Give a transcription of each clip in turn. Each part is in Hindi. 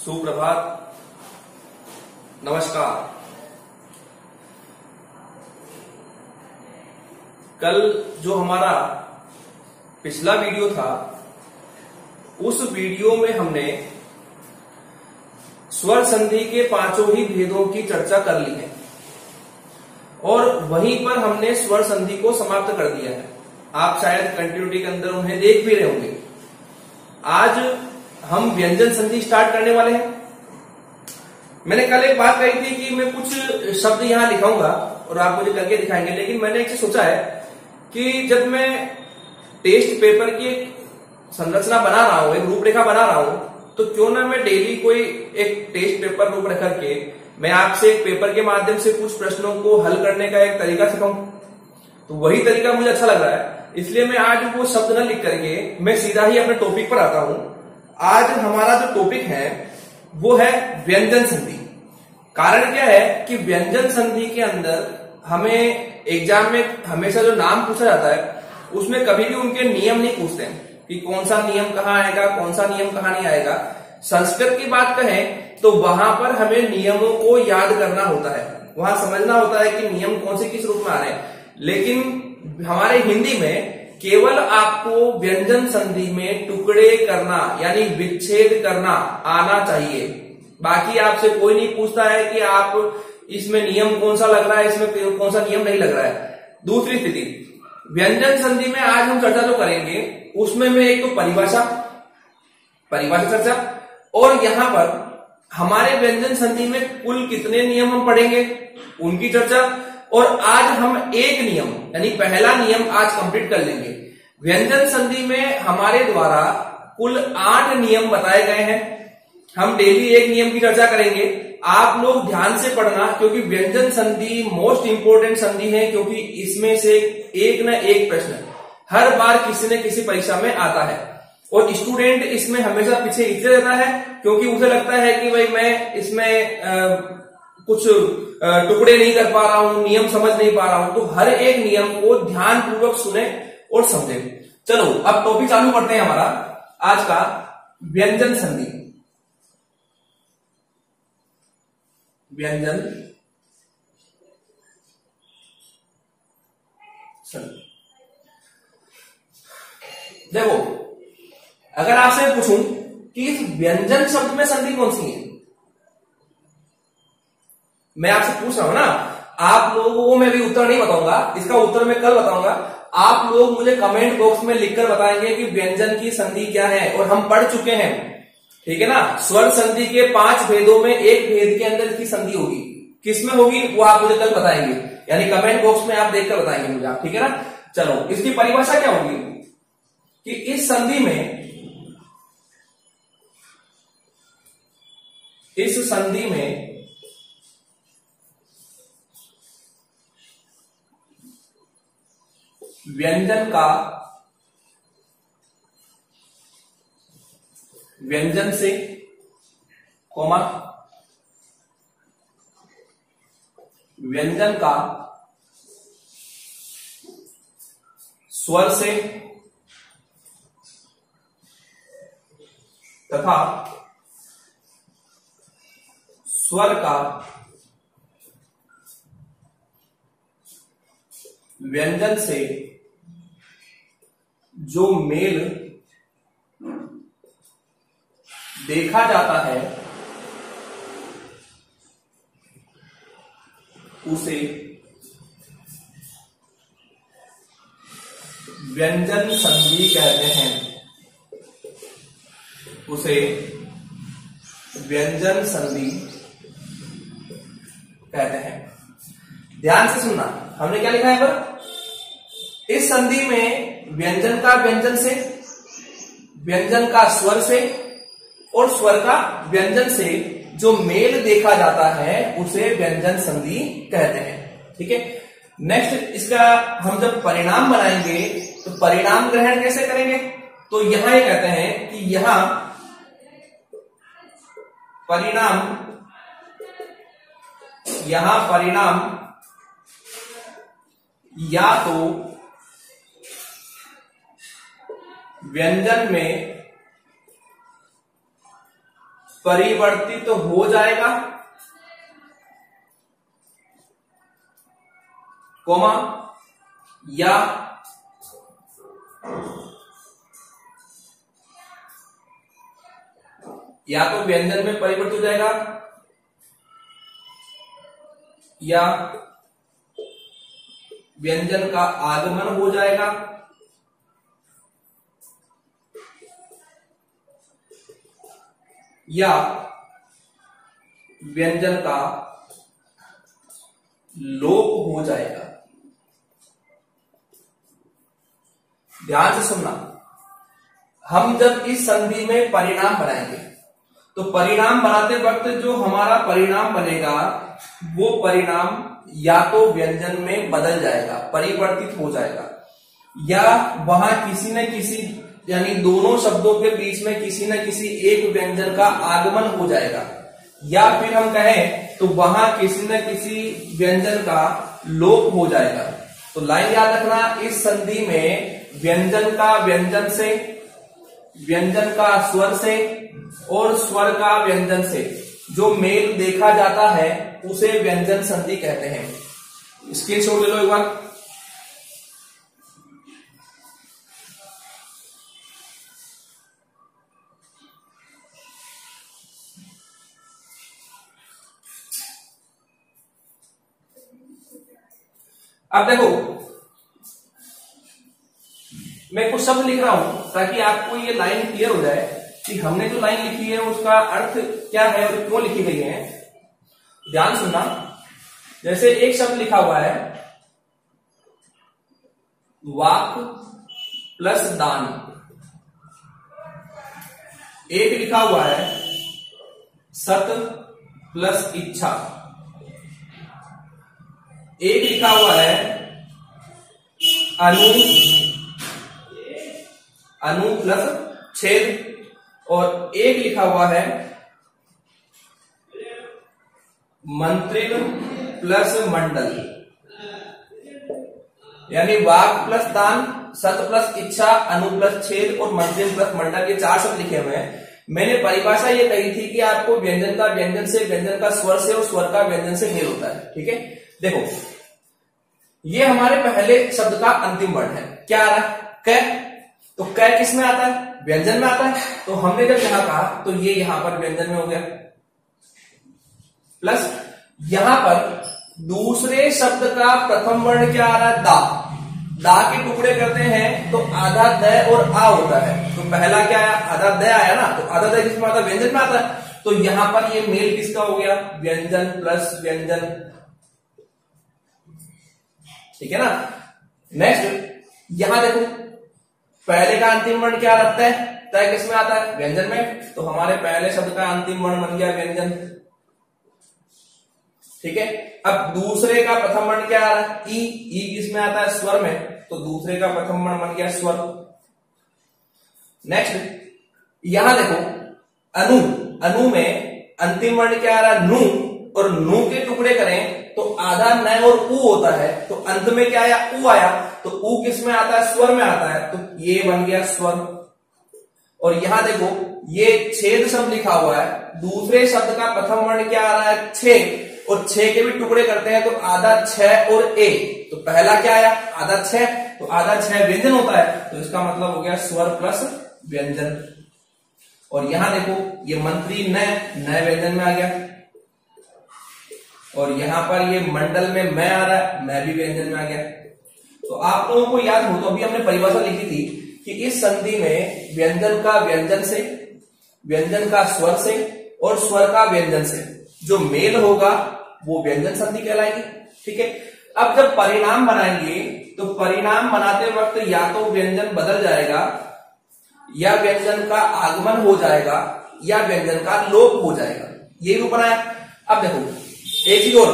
सुप्रभात, नमस्कार। कल जो हमारा पिछला वीडियो था, उस वीडियो में हमने स्वर संधि के पांचों ही भेदों की चर्चा कर ली है और वहीं पर हमने स्वर संधि को समाप्त कर दिया है। आप शायद कंटिन्यूटी के अंदर उन्हें देख भी रहे होंगे। आज हम व्यंजन संधि स्टार्ट करने वाले हैं। मैंने कल एक बात कही थी कि मैं कुछ शब्द यहां लिखाऊंगा और आप मुझे करके दिखाएंगे, लेकिन मैंने एक चीज सोचा है कि जब मैं टेस्ट पेपर की एक संरचना बना रहा हूं, एक रूपरेखा बना रहा हूं, तो क्यों ना मैं डेली कोई एक टेस्ट पेपर रूपरेखा के मैं आपसे एक पेपर के माध्यम से कुछ प्रश्नों को हल करने का एक तरीका सिखाऊं। तो वही तरीका मुझे अच्छा लग रहा है, इसलिए मैं आज वो शब्द न लिख करके मैं सीधा ही अपने टॉपिक पर आता हूं। आज हमारा जो टॉपिक है वो है व्यंजन संधि। कारण क्या है कि व्यंजन संधि के अंदर हमें एग्जाम में हमेशा जो नाम पूछा जाता है उसमें कभी भी उनके नियम नहीं पूछते हैं कि कौन सा नियम कहाँ आएगा, कौन सा नियम कहाँ नहीं आएगा। संस्कृत की बात कहें तो वहां पर हमें नियमों को याद करना होता है, वहां समझना होता है कि नियम कौन से किस रूप में आ रहे हैं। लेकिन हमारे हिंदी में केवल आपको व्यंजन संधि में टुकड़े करना यानी विच्छेद करना आना चाहिए। बाकी आपसे कोई नहीं पूछता है कि आप इसमें नियम कौन सा लग रहा है, इसमें कौन सा नियम नहीं लग रहा है। दूसरी स्थिति, व्यंजन संधि में आज हम चर्चा जो करेंगे उसमें मैं एक तो परिभाषा चर्चा, और यहां पर हमारे व्यंजन संधि में कुल कितने नियम हम पढ़ेंगे उनकी चर्चा, और आज हम एक नियम यानी पहला नियम आज कंप्लीट कर लेंगे। व्यंजन संधि में हमारे द्वारा कुल 8 नियम बताए गए हैं। हम डेली एक नियम की चर्चा करेंगे। आप लोग ध्यान से पढ़ना, क्योंकि व्यंजन संधि मोस्ट इंपोर्टेंट संधि है, क्योंकि इसमें से एक न एक प्रश्न हर बार किसी न किसी परीक्षा में आता है और स्टूडेंट इसमें हमेशा पीछे इसलिए रहता है क्योंकि उसे लगता है कि भाई मैं इसमें कुछ टुकड़े नहीं कर पा रहा हूं, नियम समझ नहीं पा रहा हूं। तो हर एक नियम को ध्यान पूर्वक सुने और समझे। चलो अब टॉपिक चालू करते हैं हमारा आज का व्यंजन संधि। व्यंजन संधि, देखो अगर आपसे पूछूं कि इस व्यंजन शब्द में संधि कौन सी है, मैं आपसे पूछ रहा हूं ना, आप लोगों को मैं भी उत्तर नहीं बताऊंगा, इसका उत्तर मैं कल बताऊंगा। आप लोग मुझे कमेंट बॉक्स में लिखकर बताएंगे कि व्यंजन की संधि क्या है, और हम पढ़ चुके हैं, ठीक है ना। स्वर संधि के 5 भेदों में एक भेद के अंदर इसकी संधि होगी, किसमें होगी वो आप मुझे कल बताएंगे, यानी कमेंट बॉक्स में आप देखकर बताएंगे मुझे आप, ठीक है ना। चलो इसकी परिभाषा क्या होगी कि इस संधि में व्यंजन का व्यंजन से कोमा व्यंजन का स्वर से तथा स्वर का व्यंजन से जो मेल देखा जाता है उसे व्यंजन संधि कहते हैं। उसे व्यंजन संधि कहते हैं। ध्यान से सुनना, हमने क्या लिखा है पर इस संधि में व्यंजन का व्यंजन से, व्यंजन का स्वर से और स्वर का व्यंजन से जो मेल देखा जाता है उसे व्यंजन संधि कहते हैं, ठीक है। नेक्स्ट इसका हम जब परिणाम बनाएंगे तो परिणाम ग्रहण कैसे करेंगे, तो यहां ये कहते हैं कि यहां परिणाम या तो व्यंजन में परिवर्तित तो हो जाएगा, कोमा, या तो व्यंजन में परिवर्तित हो जाएगा या व्यंजन का आगमन हो जाएगा या व्यंजन का लोप हो जाएगा। ध्यान से सुनना, हम जब इस संधि में परिणाम बनाएंगे तो परिणाम बनाते वक्त जो हमारा परिणाम बनेगा वो परिणाम या तो व्यंजन में बदल जाएगा, परिवर्तित हो जाएगा, या वहां किसी न किसी यानी दोनों शब्दों के बीच में किसी न किसी एक व्यंजन का आगमन हो जाएगा, या फिर हम कहें तो वहां किसी न किसी व्यंजन का लोप हो जाएगा। तो लाइन याद रखना, इस संधि में व्यंजन का व्यंजन से, व्यंजन का स्वर से और स्वर का व्यंजन से जो मेल देखा जाता है उसे व्यंजन संधि कहते हैं। स्क्रीनशॉट ले लो एक बार। अब देखो, मैं कुछ शब्द लिख रहा हूं ताकि आपको ये लाइन क्लियर हो जाए कि हमने जो लाइन लिखी है उसका अर्थ क्या है और क्यों लिखी गई है। ध्यान सुनना, जैसे एक शब्द लिखा हुआ है वाक प्लस दान, एक लिखा हुआ है सत प्लस इच्छा, एक लिखा हुआ है अनु प्लस छेद, और एक लिखा हुआ है मंत्रिण प्लस मंडल। यानी वाक प्लस दान, सत प्लस इच्छा, अनु प्लस छेद और मंत्रिण प्लस मंडल, ये चार शब्द लिखे हुए हैं। मैंने परिभाषा ये कही थी कि आपको व्यंजन का व्यंजन से, व्यंजन का स्वर से और स्वर का व्यंजन से मेल होता है। ठीक है, देखो ये हमारे पहले शब्द का अंतिम वर्ण है, क्या आ रहा है? क। तो क किस में आता है? व्यंजन में आता है। तो हमने जब यहां कहा तो ये यहां पर व्यंजन में हो गया, प्लस यहां पर दूसरे शब्द का प्रथम वर्ण क्या आ रहा है? दा। दा के टुकड़े करते हैं तो आधा द और आ होता है। तो पहला क्या आया? आधा द आया ना, तो आधा द किसमें आता है? व्यंजन में आता है। तो यहां पर ये मेल किसका हो गया? व्यंजन प्लस व्यंजन। ठीक है ना। नेक्स्ट यहां देखो, पहले का अंतिम वर्ण क्या रखता है? तय किसमें आता है? व्यंजन में। तो हमारे पहले शब्द का अंतिम वर्ण बन गया व्यंजन। ठीक है, अब दूसरे का प्रथम वर्ण क्या आ रहा है? ई। ई किसमें आता है? स्वर में। तो दूसरे का प्रथम वर्ण बन गया स्वर। नेक्स्ट यहां देखो, अनु। अनु में अंतिम वर्ण क्या आ रहा है? नु। और नु के टुकड़े करें तो आधा न और उ होता है। तो अंत में क्या आया? उ आया। तो उ किस में आता है? स्वर में आता है। तो ये बन गया स्वर। और यहां देखो, ये छेद शब्द लिखा हुआ है, दूसरे शब्द का प्रथम वर्ण क्या आ रहा है? छे। और छह के भी टुकड़े करते हैं तो आधा छ और ए। तो पहला क्या आया? आधा छ। तो आधा छ व्यंजन होता है। तो इसका मतलब हो गया स्वर प्लस व्यंजन। और यहां देखो, ये मंत्री न व्यंजन में आ गया। और यहां पर ये मंडल में मैं आ रहा है, मैं भी व्यंजन में आ गया। तो आप लोगों को याद हो तो अभी हमने परिभाषा लिखी थी कि इस संधि में व्यंजन का व्यंजन से, व्यंजन का स्वर से और स्वर का व्यंजन से जो मेल होगा वो व्यंजन संधि कहलाएगी। ठीक है, अब जब परिणाम बनाएंगे तो परिणाम बनाते वक्त या तो व्यंजन बदल जाएगा, या व्यंजन का आगमन हो जाएगा, या व्यंजन का लोप हो जाएगा। ये रूप बनाया। अब देखो एक चीज और,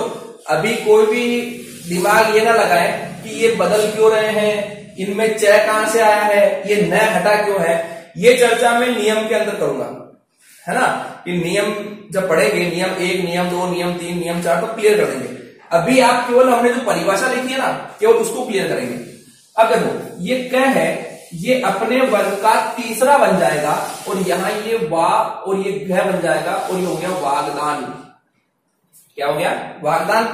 अभी कोई भी दिमाग ये ना लगाए कि ये बदल क्यों रहे हैं, इनमें च कहां से आया है, ये न हटा क्यों है। ये चर्चा मैं नियम के अंदर करूंगा, है ना, कि नियम जब पढ़ेंगे, नियम 1, नियम 2, नियम 3, नियम 4 तो क्लियर कर देंगे। अभी आप केवल हमने जो परिभाषा लिखी है ना, केवल उसको क्लियर करेंगे। अब देखो ये क है, ये अपने वर्ग का तीसरा बन जाएगा और यहां ये वा और ये घ बन जाएगा और ये हो गया वागदान। क्या हो गया? वागदान।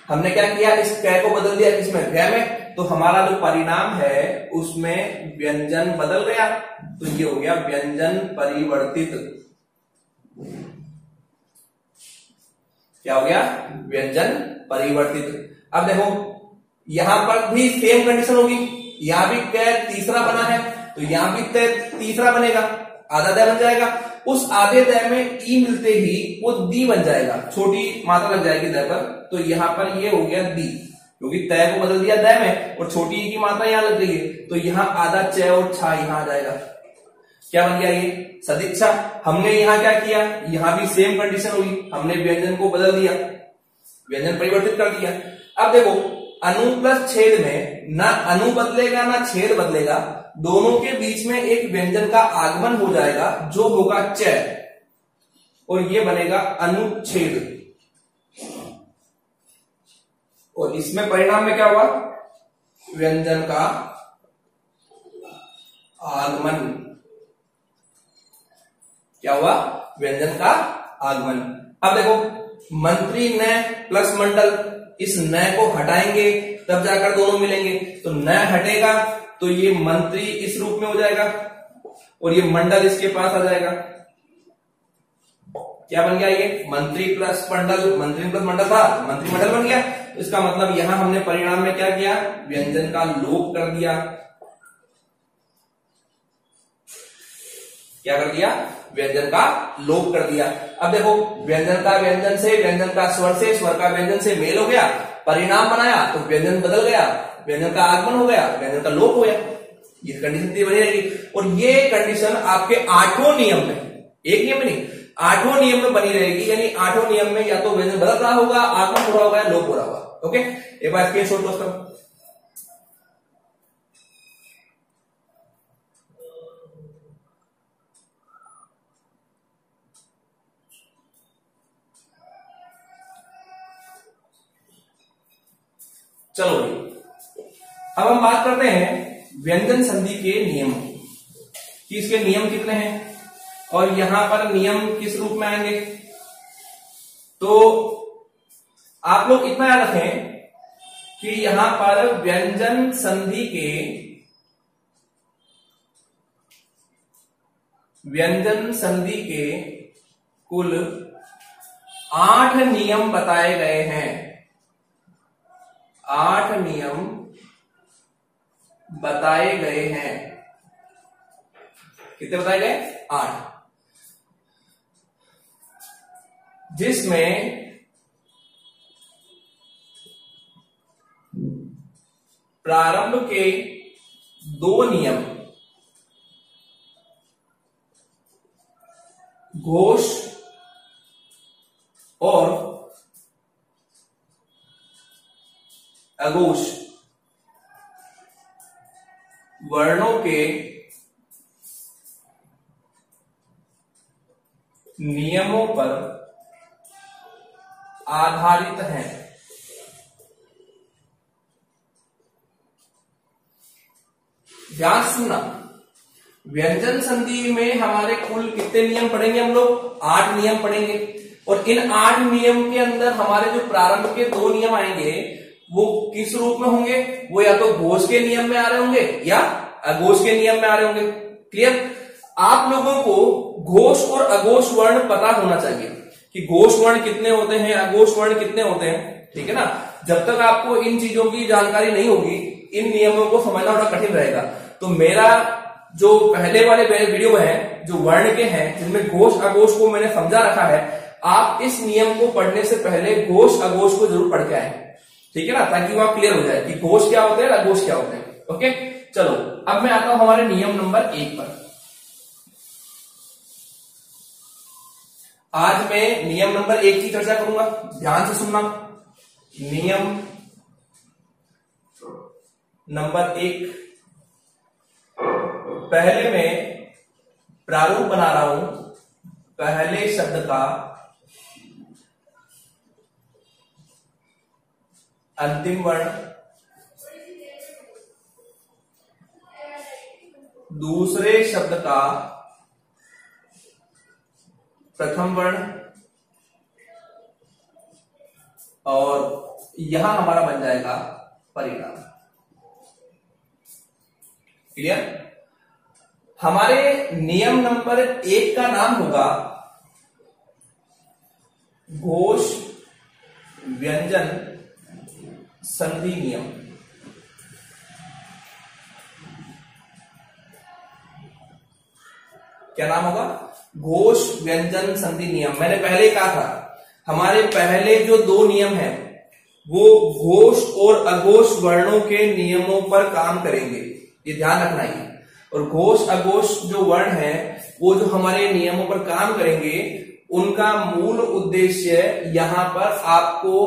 हमने क्या किया, इस क को बदल दिया किसमें? घ में। तो हमारा जो परिणाम है उसमें व्यंजन बदल गया, तो ये हो गया व्यंजन परिवर्तित। क्या हो गया? व्यंजन परिवर्तित। अब देखो यहां पर भी सेम कंडीशन होगी, यहां भी क तीसरा बना है तो यहां भी त तीसरा बनेगा, आधा दय बन जाएगा। उस आधे दय में ई मिलते ही वो दी बन जाएगा, छोटी मात्रा लग जाएगी दय पर, तो यहां पर ये हो गया दी, क्योंकि तय को बदल दिया दय में और छोटी ई की मात्रा यहां लग गई है, तो यहां आधा च और छा यहां आ जाएगा। क्या बन गया? ये सदिच्छा। हमने यहां क्या किया, यहां भी सेम कंडीशन होगी, हमने व्यंजन को बदल दिया, व्यंजन परिवर्तित कर दिया। अब देखो अनु प्लस छेद में ना अनु बदलेगा ना छेद बदलेगा, दोनों के बीच में एक व्यंजन का आगमन हो जाएगा जो होगा च, और ये बनेगा अनुच्छेद। और इसमें परिणाम में क्या हुआ? व्यंजन का आगमन। क्या हुआ? व्यंजन का आगमन। अब देखो मंत्री न प्लस मंडल, इस न को हटाएंगे तब जाकर दोनों मिलेंगे, तो न हटेगा तो ये मंत्री इस रूप में हो जाएगा और ये मंडल इसके पास आ जाएगा। क्या बन गया? ये मंत्री प्लस मंडल, मंत्री प्लस मंडल था, मंत्री मंडल बन गया। तो इसका मतलब यहां हमने परिणाम में क्या किया? व्यंजन का लोप कर दिया। क्या कर दिया? व्यंजन का लोप कर दिया। अब देखो व्यंजन का व्यंजन से, व्यंजन का स्वर से, स्वर का व्यंजन से मेल हो गया, परिणाम बनाया तो व्यंजन बदल गया, व्यंजन का आगमन हो गया, व्यंजन का लोप हो गया। ये कंडीशन बनी रहेगी और ये कंडीशन आपके 8वें नियम में, एक नियम में नहीं 8वें नियम में बनी रहेगी। यानी 8वें नियम में या तो व्यंजन बदल रहा होगा, आगमन हो रहा होगा, या लोप हो रहा होगा। ओके, एक बार स्क्रीन शॉट करो। चलो अब हम बात करते हैं व्यंजन संधि के नियम कि इसके नियम कितने हैं और यहां पर नियम किस रूप में आएंगे। तो आप लोग इतना याद रखें कि यहां पर व्यंजन संधि के कुल 8 नियम बताए गए हैं। 8 नियम बताए गए हैं। कितने बताए गए? 8, जिसमें प्रारंभ के 2 नियम घोष और अघोष वर्णों के नियमों पर आधारित हैं। ध्यान सुनना, व्यंजन संधि में हमारे कुल कितने नियम पढ़ेंगे हम लोग? 8 नियम पढ़ेंगे और इन 8 नियम के अंदर हमारे जो प्रारंभ के 2 नियम आएंगे वो किस रूप में होंगे? वो या तो घोष के नियम में आ रहे होंगे या अघोष के नियम में आ रहे होंगे। क्लियर? आप लोगों को घोष और अघोष वर्ण पता होना चाहिए कि घोष वर्ण कितने होते हैं, अघोष वर्ण कितने होते हैं। ठीक है ना? जब तक आपको इन चीजों की जानकारी नहीं होगी, इन नियमों को समझना थोड़ा कठिन रहेगा। तो मेरा जो पहले वाले वीडियो है जो वर्ण के हैं, जिनमें घोष अघोष को मैंने समझा रखा है, आप इस नियम को पढ़ने से पहले घोष अघोष को जरूर पढ़ के आए। ठीक है ना? ताकि वो क्लियर हो जाए कि घोष क्या होते हैं, अघोष क्या होते हैं। ओके, चलो अब मैं आता हूं हमारे नियम नंबर 1 पर। आज मैं नियम नंबर 1 की चर्चा करूंगा, ध्यान से सुनना। नियम नंबर 1, पहले मैं प्रारूप बना रहा हूं पहले शब्द का अंतिम वर्ण दूसरे शब्द का प्रथम वर्ण, और यहां हमारा बन जाएगा परिणाम। क्लियर? हमारे नियम नंबर 1 का नाम होगा घोष व्यंजन संधि नियम। क्या नाम होगा? घोष व्यंजन संधि नियम। मैंने पहले कहा था हमारे पहले जो 2 नियम हैं वो घोष और अघोष वर्णों के नियमों पर काम करेंगे, ये ध्यान रखना ही। और घोष अघोष जो वर्ण है वो जो हमारे नियमों पर काम करेंगे, उनका मूल उद्देश्य यहां पर आपको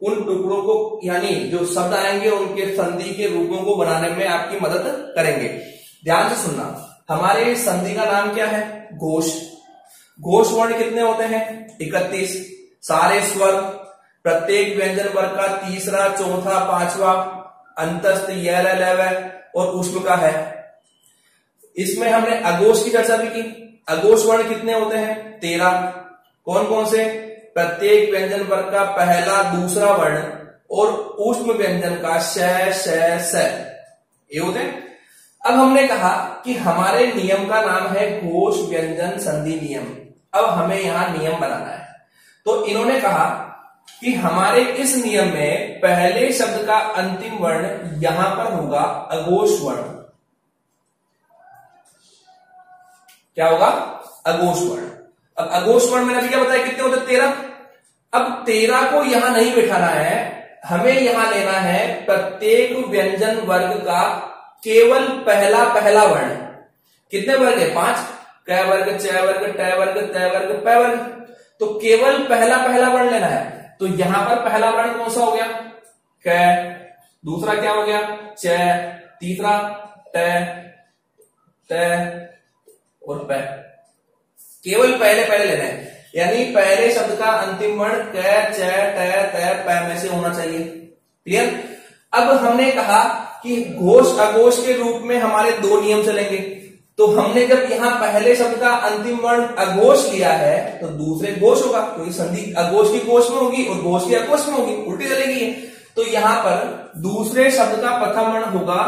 उन टुकड़ों को, यानी जो शब्द आएंगे उनके संधि के रूपों को बनाने में आपकी मदद करेंगे। ध्यान से सुनना, हमारे संधि का नाम क्या है? घोष। घोष वर्ण कितने होते हैं? 31। सारे स्वर, प्रत्येक व्यंजन वर्ग का तीसरा, चौथा, पांचवा, अंतस्थ, यल, लव और ऊष्म का है। इसमें हमने अघोष की चर्चा भी की। अघोष वर्ण कितने होते हैं? 13। कौन कौन से? प्रत्येक व्यंजन वर्ग का पहला, दूसरा वर्ण और ऊष्म व्यंजन का श, श, स, ये होते हैं। अब हमने कहा कि हमारे नियम का नाम है घोष व्यंजन संधि नियम। अब हमें यहां नियम बनाना है, तो इन्होंने कहा कि हमारे इस नियम में पहले शब्द का अंतिम वर्ण यहां पर होगा अघोष वर्ण। क्या होगा? अघोष वर्ण। अब अघोष वर्ण मैंने अभी क्या बताया कितने होते? 13। अब 13 को यहां नहीं बिठाना है, हमें यहां लेना है प्रत्येक व्यंजन वर्ग का केवल पहला वर्ण। कितने वर्ग है? 5। क वर्ग, च वर्ग, ट वर्ग, त वर्ग, प वर्ग। तो केवल पहला वर्ण लेना है। तो यहां पर पहला वर्ण कौन सा हो गया? क। दूसरा क्या हो गया? च। तीसरा त और प। केवल पहले लेना है, यानी पहले शब्द का अंतिम वर्ण क, च, ट, त, प में से होना चाहिए। क्लियर? अब हमने कहा कि घोष अघोष के रूप में हमारे 2 नियम चलेंगे। तो हमने जब यहां पहले शब्द का अंतिम वर्ण अघोष लिया है तो दूसरे घोष होगा, क्योंकि संधि अघोष की घोष में होगी और घोष की अघोष में होगी, उल्टी चलेगी। तो यहां पर दूसरे शब्द का प्रथम वर्ण होगा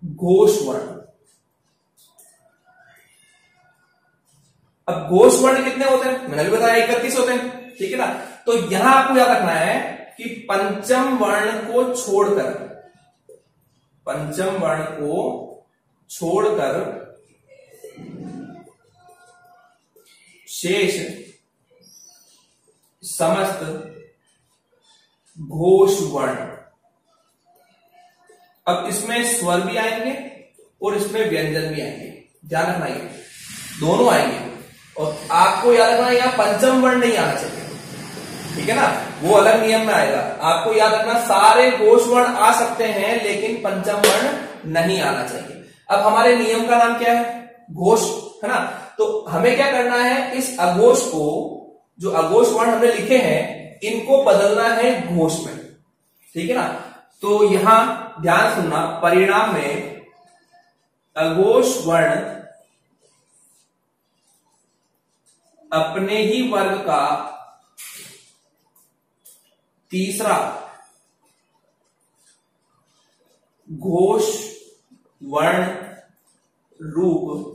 घोष वर्ण। अब घोष वर्ण कितने होते हैं? मैंने भी बताया 31 होते हैं, ठीक है ना। तो यहां आपको याद रखना है कि पंचम वर्ण को छोड़कर शेष समस्त घोष वर्ण। अब इसमें स्वर भी आएंगे और इसमें व्यंजन भी आएंगे, ध्यान रखना, ये दोनों आएंगे। और आपको याद रखना यहां पंचम वर्ण नहीं आना चाहिए, ठीक है ना, वो अलग नियम में आएगा। आपको याद रखना सारे घोष वर्ण आ सकते हैं लेकिन पंचम वर्ण नहीं आना चाहिए। अब हमारे नियम का नाम क्या है? घोष, है ना। तो हमें क्या करना है, इस अघोष को, जो अघोष वर्ण हमने लिखे हैं, इनको बदलना है घोष में, ठीक है ना। तो यहां ध्यान सुनना, परिणाम में अघोष वर्ण अपने ही वर्ग का तीसरा घोष वर्ण रूप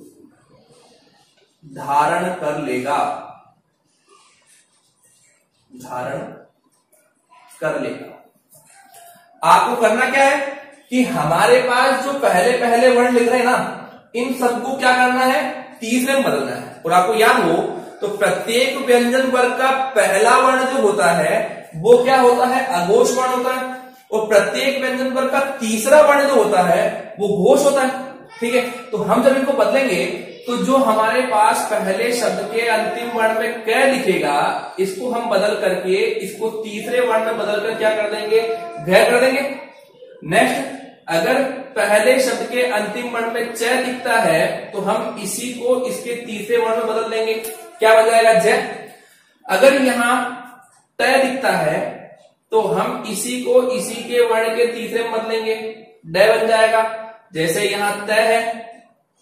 धारण कर लेगा। आपको करना क्या है कि हमारे पास जो पहले वर्ण लिख रहे हैं ना, इन सबको क्या करना है, तीसरे में बदलना है। और आपको याद हो तो प्रत्येक व्यंजन वर्ग का पहला वर्ण जो होता है वो क्या होता है, अघोष वर्ण होता है। और प्रत्येक व्यंजन वर्ग का तीसरा वर्ण जो होता है वो घोष होता है, ठीक है। तो हम जब इनको बदलेंगे तो जो हमारे पास पहले शब्द के अंतिम वर्ण में क लिखेगा, इसको हम बदल करके इसको तीसरे वर्ण में बदल कर क्या कर देंगे, घ कर देंगे। नेक्स्ट, अगर पहले शब्द के अंतिम वर्ण में च दिखता है तो हम इसी को इसके तीसरे वर्ण में बदल देंगे, क्या बन जाएगा, ज। अगर यहां त दिखता है तो हम इसी को इसी के वर्ण के तीसरे में बदलेंगे, ड बन जाएगा। जैसे यहां त है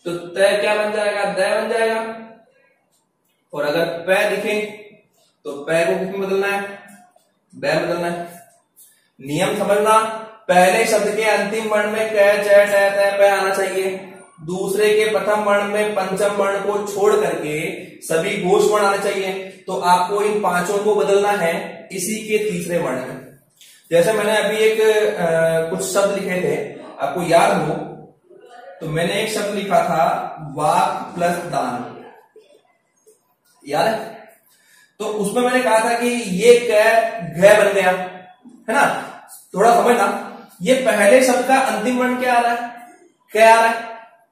तो तय क्या बन जाएगा, दय बन जाएगा। और अगर पै दिखे तो पै को किसमें बदलना है, बै बदलना है। नियम समझना, पहले शब्द के अंतिम वर्ण में कै चै टै तै पै आना चाहिए, दूसरे के प्रथम वर्ण में पंचम वर्ण को छोड़ करके सभी घोष वर्ण आने चाहिए। तो आपको इन पांचों को बदलना है इसी के तीसरे वर्ण में। जैसे मैंने अभी एक कुछ शब्द लिखे थे, आपको याद हो तो मैंने एक शब्द लिखा था वाक प्लस दान, याद है? तो उसमें मैंने कहा था कि ये घ बन गया, है ना? थोड़ा समझना, ये पहले शब्द का अंतिम वर्ण क्या आ रहा है, क्या आ रहा है,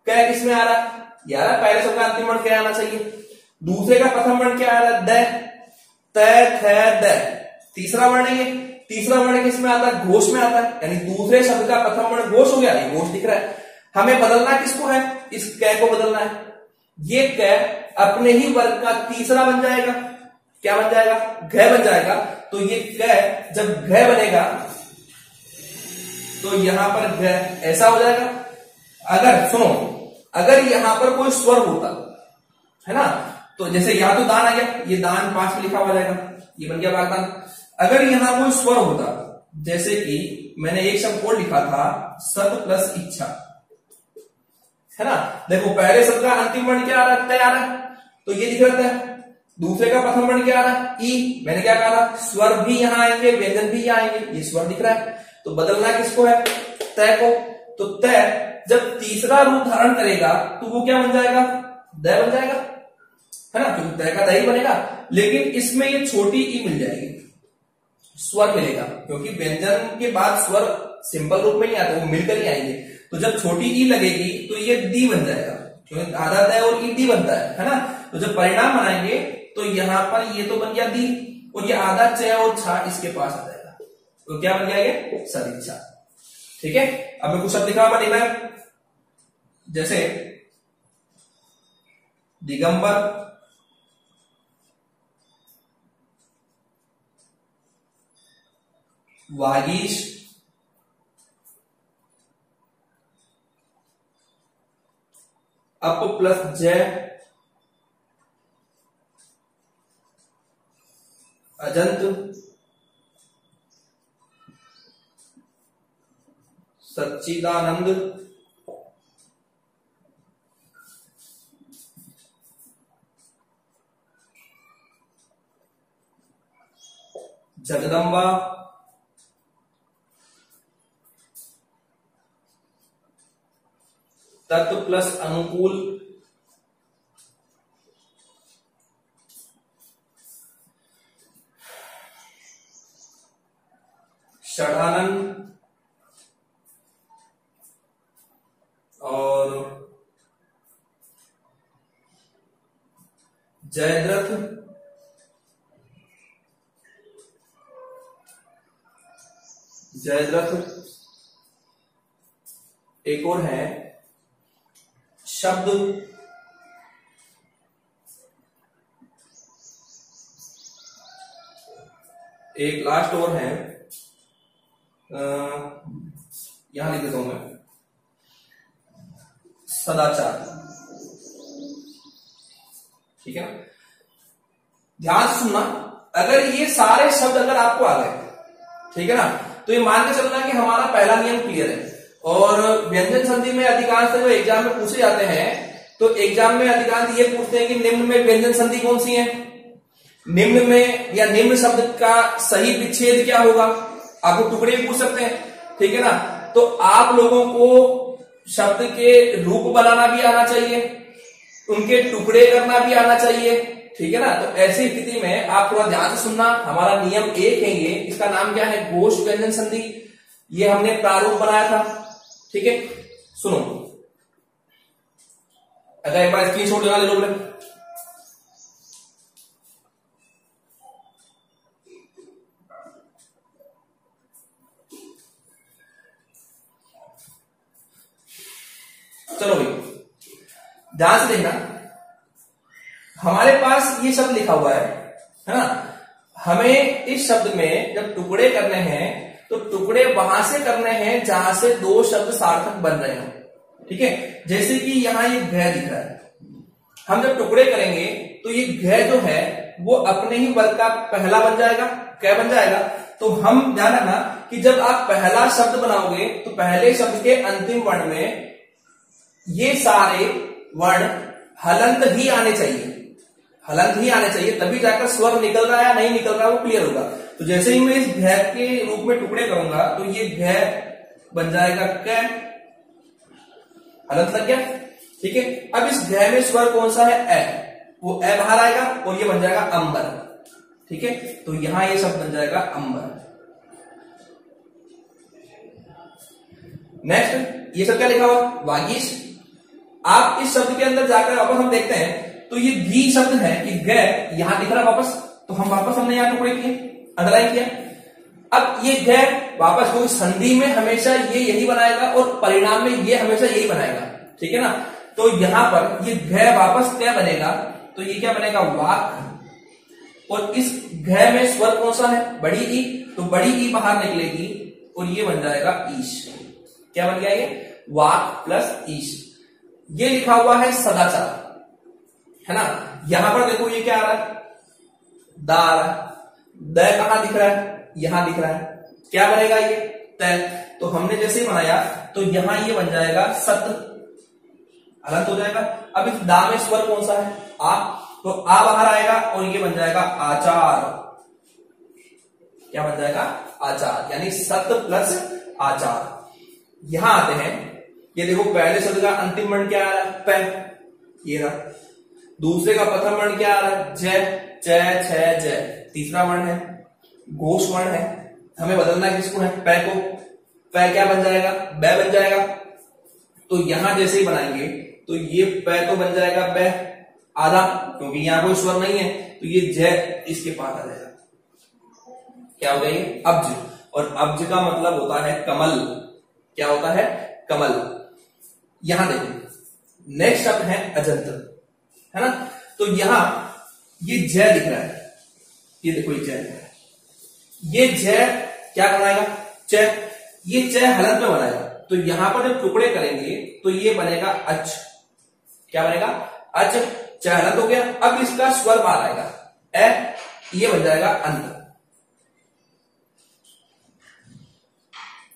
क्या किसमें आ रहा है, यार पहले शब्द का अंतिम वर्ण क्या आना चाहिए, दूसरे का प्रथम वर्ण क्या आ रहा है, द, त, थ, द, तीसरा वर्ण है ये, तीसरा वर्ण किसमें आता है, घोष में आता है, यानी दूसरे शब्द का प्रथम वर्ण घोष हो गया, ये घोष दिख रहा है। हमें बदलना किसको है, इस कै को बदलना है। ये कै अपने ही वर्ग का तीसरा बन जाएगा, क्या बन जाएगा, घ बन जाएगा। तो ये कै जब घ बनेगा तो यहां पर घ ऐसा हो जाएगा। अगर सुनो, अगर यहां पर कोई स्वर होता है ना, तो जैसे यहां तो दान आ गया, ये दान 5 में लिखा हुआ जाएगा, ये बन गया वागदान। अगर यहां कोई स्वर होता, जैसे कि मैंने एक शब्द और लिखा था सत प्लस इच्छा, है ना? देखो पहले शब्द का अंतिम वर्ण क्या आ रहा है, तय आ रहा है, तो ये दिख रहा है। दूसरे का प्रथम वर्ण क्या आ रहा है, ई। मैंने क्या कहा था, स्वर भी यहां आएंगे, व्यंजन भी यहां आएंगे, ये स्वर दिख रहा है। तो बदलना किसको है, तय को। तो तय जब तीसरा रूप धारण करेगा तो वो क्या बन जाएगा, दय बन जाएगा, है ना? क्योंकि तय का दय ही बनेगा। लेकिन इसमें ये छोटी ई मिल जाएगी, स्वर मिलेगा, क्योंकि व्यंजन के बाद स्वर सिंपल रूप में नहीं आते, वो मिलकर ही आएंगे। तो जब छोटी ई लगेगी तो ये दी बन जाएगा, क्योंकि आधा तय और ई दी बनता है ना? तो जब परिणाम बनाएंगे तो यहां पर ये तो बन गया दी, और ये आधा च और छा इसके पास आ जाएगा, तो क्या बन गया ये, सदिच्छा। ठीक है, अब मैं कुछ शब्द लिखा हुआ देखना है, जैसे दिगंबर, वागीश, अप प्लस जय, अजंत, सच्चिदानंद, जगदम्बा, तत्व प्लस अनुकूल, षडानंद, और जयद्रथ, एक और है शब्द, एक लास्ट और है, यहां लिख देता हूं मैं, सदाचार। ठीक है ना? ध्यान से सुनना, अगर ये सारे शब्द अगर आपको आ गए, ठीक है ना, तो ये मान के चलना कि हमारा पहला नियम क्लियर है। और व्यंजन संधि में अधिकांश जो एग्जाम में पूछे जाते हैं, तो एग्जाम में अधिकांश ये पूछते हैं कि निम्न में व्यंजन संधि कौन सी है, निम्न में या निम्न शब्द का सही विच्छेद क्या होगा, आपको टुकड़े भी पूछ सकते हैं। ठीक है ना? तो आप लोगों को शब्द के रूप बनाना भी आना चाहिए, उनके टुकड़े करना भी आना चाहिए। ठीक है ना? तो ऐसी स्थिति में आप थोड़ा ध्यान से सुनना। हमारा नियम 1 है ये, इसका नाम क्या है, घोष व्यंजन संधि। ये हमने प्रारूप बनाया था। ठीक है, सुनो, अगर एक बार स्क्रीनशॉट लगा ले लो बोले, चलो भाई ध्यान से देखना, हमारे पास ये शब्द लिखा हुआ है ना, हमें इस शब्द में जब टुकड़े करने हैं तो टुकड़े वहां से करने हैं जहां से दो शब्द सार्थक बन रहे हो। ठीक है, जैसे कि यहां ये घ दिख रहा है, हम जब टुकड़े करेंगे तो ये घ जो है वो अपने ही वर्ग का पहला बन जाएगा, क बन जाएगा। तो हम ध्यान रखना कि जब आप पहला शब्द बनाओगे तो पहले शब्द के अंतिम वर्ण में ये सारे वर्ण हलंत ही आने चाहिए, हलंत ही आने चाहिए, तभी जाकर स्वर निकल रहा है या नहीं निकल रहा है वो क्लियर होगा। तो जैसे ही मैं इस घ के रूप में टुकड़े करूंगा तो ये घ बन जाएगा क, हलंत लग गया। ठीक है, अब इस घ में स्वर कौन सा है, ए, वो ए बाहर आएगा और ये बन जाएगा अंबर। ठीक है, तो यहां ये शब्द बन जाएगा अंबर। नेक्स्ट ये सब क्या लिखा हुआ, वागीश। आप इस शब्द के अंदर जाकर वापस हम देखते हैं तो ये भी शब्द है कि ग यहां दिख रहा है वापस, तो हम वापस हमने यहां टुकड़े किए, अंडरलाइन किया। अब ये ग वापस कोई संधि में हमेशा ये यही बनाएगा और परिणाम में ये हमेशा यही बनाएगा। ठीक है ना, तो यहां पर ये घ वापस क्या बनेगा, तो ये क्या बनेगा, वाक। और इस घ में स्वर कौन सा है, बड़ी ई, तो बड़ी ई बाहर निकलेगी और ये बन जाएगा ईश। क्या बन गया ये, वाक प्लस ईश। ये लिखा हुआ है सदाचार, है ना। यहां पर देखो ये क्या आ रहा है, दा आ रहा है, द कहां दिख रहा है, यहां दिख रहा है, क्या बनेगा ये, तय। तो हमने जैसे ही बनाया तो यहां ये बन जाएगा सत, हलंत हो जाएगा। अब इस दा में स्वर कौन सा है, आ, तो आ बाहर आएगा और ये बन जाएगा आचार। क्या बन जाएगा, आचार, यानी सत प्लस आचार। यहां आते हैं, ये देखो पहले शब्द का अंतिम वर्ण क्या आ रहा है, प, ये रहा। दूसरे का प्रथम वर्ण क्या आ रहा है, जय, च, छ, जय। तीसरा वर्ण है घोष वर्ण है, हमें बदलना है किसको है, पै को। पै क्या बन जाएगा, बै बन जाएगा। तो यहां जैसे ही बनाएंगे तो ये पै तो बन जाएगा बै आधा, क्योंकि यहां कोई स्वर नहीं है, तो ये जय इसके पास आ जाएगा। क्या हो गया ये, अब्ज। और अब्ज का मतलब होता है कमल। क्या होता है, कमल। यहां देखो नेक्स्ट शब्द है अजंत, है ना। तो यहां ये जय दिख रहा है, ये देखो ये जय दिख रहा है, ये जय क्या बनाएगा, च, ये च हलंत में बनाएगा। तो यहां पर जब टुकड़े करेंगे तो ये बनेगा अच। क्या बनेगा, अच, च हलंत हो गया। अब इसका स्वर बाहर आएगा, ए, ये बन जाएगा अंत।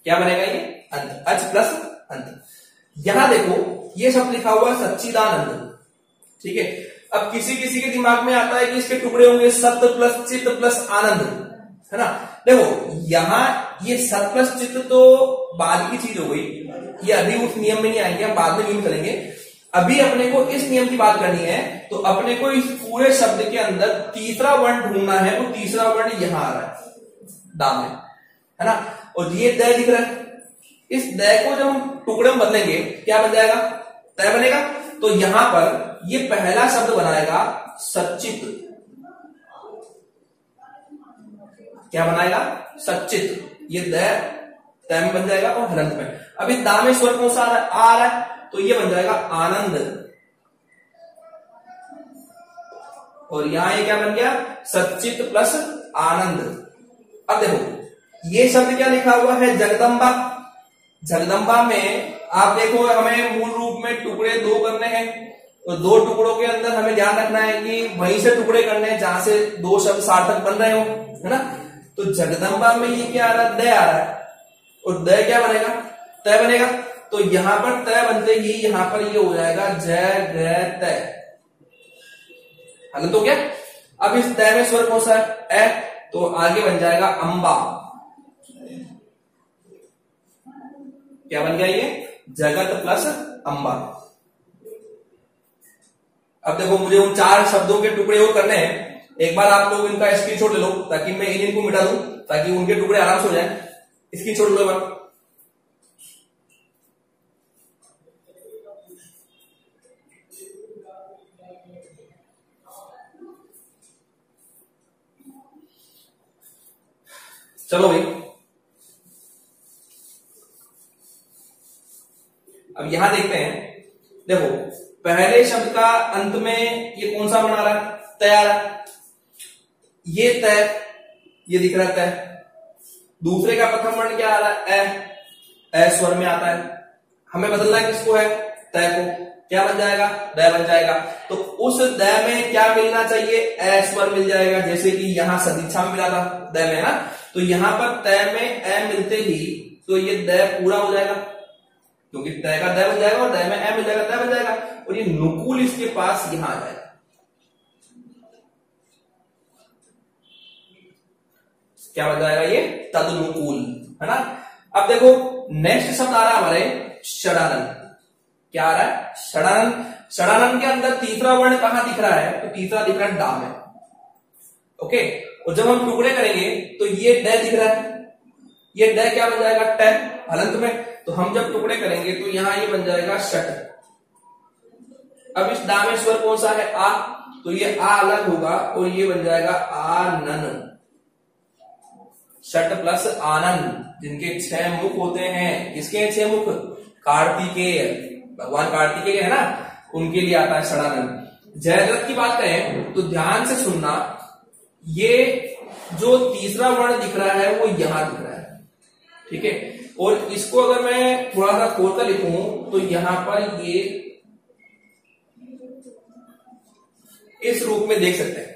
क्या बनेगा ये, अंत, अच प्लस अंत। यहां देखो ये शब्द लिखा हुआ है सच्चिदानंद। ठीक है, अब किसी किसी के दिमाग में आता है कि इसके टुकड़े होंगे सत प्लस चित प्लस आनंद, है ना। देखो यहां ये सत प्लस चित तो बाद की चीज हो गई, ये अभी उस नियम में नहीं आएंगे, हम बाद में नियम करेंगे। अभी अपने को इस नियम की बात करनी है, तो अपने को इस पूरे शब्द के अंदर तीसरा वर्ण ढूंढना है। वो तीसरा वर्ण यहां आ रहा है, दा में, है ना। और ये द दिख रहा है, इस द को जब हम टुकड़े में बदलेंगे क्या बन जाएगा, तय बनेगा। तो यहां पर ये पहला शब्द बनाएगा सच्चित। क्या बनाएगा, सच्चित। ये द तय में बन जाएगा और हलंत में। अभी दा में स्वर कौन सा आ रहा है, तो ये बन जाएगा आनंद। और यहां ये क्या बन गया, सच्चित प्लस आनंद। अब देखो ये शब्द क्या लिखा हुआ है, जगदम्बा। जगदम्बा में आप देखो हमें मूल रूप में टुकड़े दो करने हैं, तो दो टुकड़ों के अंदर हमें ध्यान रखना है कि वहीं से टुकड़े करने हैं जहां से दो शब्द सार्थक बन रहे हो, है ना। तो जगदम्बा में ये क्या आ रहा है, द आ रहा है, और द क्या बनेगा, तय बनेगा। तो यहां पर तय बनते ही यहां पर ये हो जाएगा जय ग तय, हलंत हो गया। अब इस तय में स्वर कौन सा है, ए, तो आगे बन जाएगा अंबा। क्या बन गया ये, जगत प्लस अंबा। अब देखो मुझे उन चार शब्दों के टुकड़े और करने हैं, एक बार आप लोग इनका स्क्रीनशॉट ले लो ताकि मैं इनको मिटा दूं, ताकि उनके टुकड़े आराम से हो जाएं। स्क्रीनशॉट लो एक बार। चलो भाई, अब यहां देखते हैं। देखो पहले शब्द का अंत में ये कौन सा बना रहा है, तय। ये तय, ये दिख रहा है तय। दूसरे का प्रथम वर्ण क्या आ रहा है, ए, ए स्वर में आता है, हमें बदलना है किसको है, तय को। क्या बन जाएगा, दय बन जाएगा। तो उस दय में क्या मिलना चाहिए, ए स्वर मिल जाएगा, जैसे कि यहां सदिच्छा में मिला था दय में ना। तो यहां पर तय में ए मिलते ही तो ये दय पूरा हो जाएगा, क्योंकि तय का दय बन जाएगा और दय में ए मिल जाएगा, तय बन जाएगा। और ये नुकुल इसके पास यहां आ जाएगा। क्या बन जाएगा ये, तदनुकूल, है ना। अब देखो नेक्स्ट शब्द आ रहा है हमारे षडानन। क्या आ रहा है, षडानन। षडानन के अंदर तीसरा वर्ण कहां दिख रहा है, तो तीसरा दिख रहा है डा में। ओके, और जब हम टुकड़े करेंगे तो ये ड दिख रहा है, ये ड क्या बन जाएगा, ट हलंत में। तो हम जब टुकड़े करेंगे तो यहां ये बन जाएगा षट। अब इस डा में स्वर कौन सा है, आ, तो ये आ अलग होगा और ये बन जाएगा आनन। षट प्लस आनंद, जिनके 6 मुख होते हैं। किसके 6 मुख, कार्तिकेय, भगवान कार्तिकेय है ना, उनके लिए आता है षडानन। जयद्रथ की बात करें तो ध्यान से सुनना, ये जो तीसरा वर्ण दिख रहा है वो यहां दिख रहा है, ठीक है। और इसको अगर मैं थोड़ा सा खोलकर लिखूं तो यहां पर ये इस रूप में देख सकते हैं,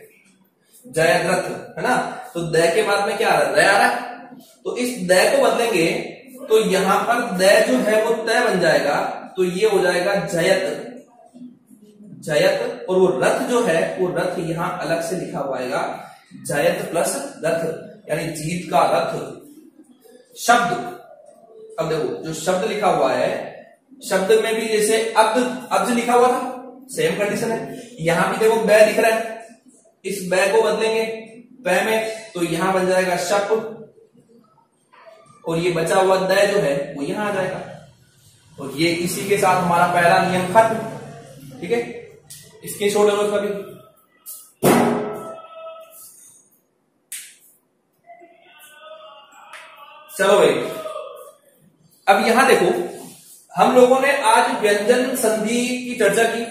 जयद्रथ, है ना। तो द के बाद में क्या आ रहा है, द आ रहा है। तो इस द को बदलेंगे तो यहां पर द जो है वो तय बन जाएगा, तो ये हो जाएगा जयत, जयत। और वो रथ जो है वो रथ यहां अलग से लिखा हुआ आएगा, जयत प्लस रथ, यानी जीत का रथ। शब्द, अब देखो जो शब्द लिखा हुआ है, शब्द में भी जैसे अब्ज लिखा हुआ था, सेम कंडीशन है। यहां भी देखो बै दिख रहा है, इस बै को बदलेंगे बै में तो यहां बन जाएगा शप, और ये बचा हुआ द जो है वो यहां आ जाएगा। और ये इसी के साथ हमारा पहला नियम खत्म, ठीक है। इसके छोड़ लो इसका भी। चलो भाई, अब यहां देखो, हम लोगों ने आज व्यंजन संधि की चर्चा की।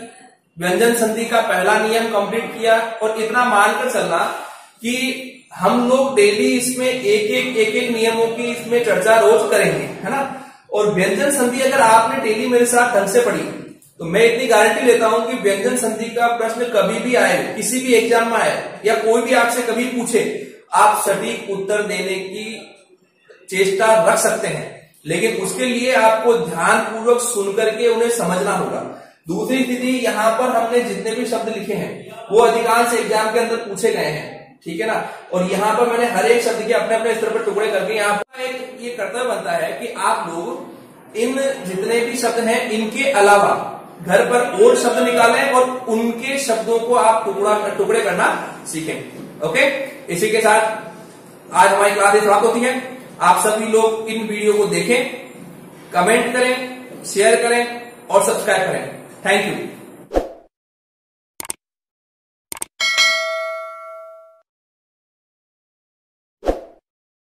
व्यंजन संधि का पहला नियम कंप्लीट किया, और इतना मानकर चलना कि हम लोग डेली इसमें एक एक नियमों की इसमें चर्चा रोज करेंगे, है ना। और व्यंजन संधि अगर आपने डेली मेरे साथ ढंग से पढ़ी तो मैं इतनी गारंटी लेता हूं कि व्यंजन संधि का प्रश्न कभी भी आए, किसी भी एग्जाम में आए, या कोई भी आपसे कभी पूछे, आप सटीक उत्तर देने की चेष्टा रख सकते हैं। लेकिन उसके लिए आपको ध्यान पूर्वक सुन करके उन्हें समझना होगा। दूसरी स्थिति, यहां पर हमने जितने भी शब्द लिखे हैं वो अधिकांश एग्जाम के अंदर पूछे गए हैं, ठीक है ना। और यहाँ पर मैंने हर एक शब्द के अपने अपने स्तर पर टुकड़े करके यहाँ पर एक ये कर्तव्य बनता है कि आप लोग इन जितने भी शब्द हैं इनके अलावा घर पर और शब्द निकालें और उनके शब्दों को आप टुकड़े करना सीखें। ओके, इसी के साथ आज हमारी क्लास समाप्त होती है। आप सभी लोग इन वीडियो को देखें, कमेंट करें, शेयर करें और सब्सक्राइब करें। Thank you.